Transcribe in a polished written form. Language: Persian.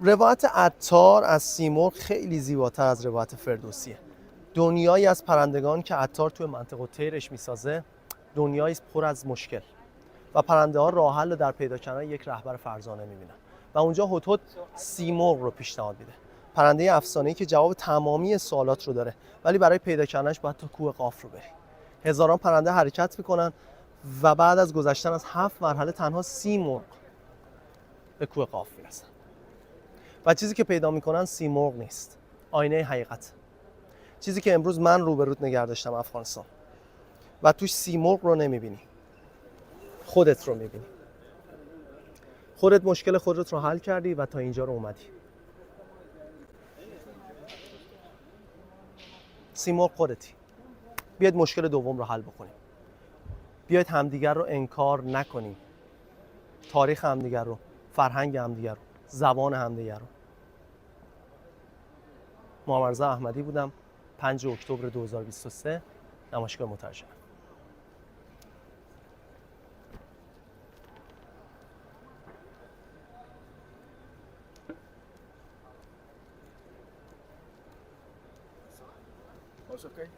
روایت عطار از سیمرغ خیلی زیباتر از روایت فردوسیه. دنیایی از پرندگان که عطار توی منطقه طیرش میسازه دنیایی پر از مشکل و پرنده ها راه حل در پیدا کردن یک رهبر فرزانه میبینن و اونجا هدهد سیمرغ رو پیشنهاد میده. پرنده افسانه‌ای که جواب تمامی سوالات رو داره، ولی برای پیدا کردنش باید تا کوه قاف رو بری. هزاران پرنده حرکت میکنن و بعد از گذشتن از 7 مرحله تنها سیمرغ به کوه قاف میرسن. و چیزی که پیدا میکنن سیمرغ نیست، آینه حقیقت. چیزی که امروز من روبروت نگه داشتم افغانستان و توش سیمرغ رو نمیبینی، خودت رو میبینی. خودت مشکل خودت رو حل کردی و تا اینجا رو اومدی. سیمرغ خودتی. بیاید مشکل دوم رو حل بکنیم. بیاید همدیگر رو انکار نکنیم. تاریخ همدیگر رو، فرهنگ همدیگر رو، زبان همدیگر رو. محمد رضا احمدی بودم، 5 اکتبر 2023، نمایشگاه مترجم. That's okay.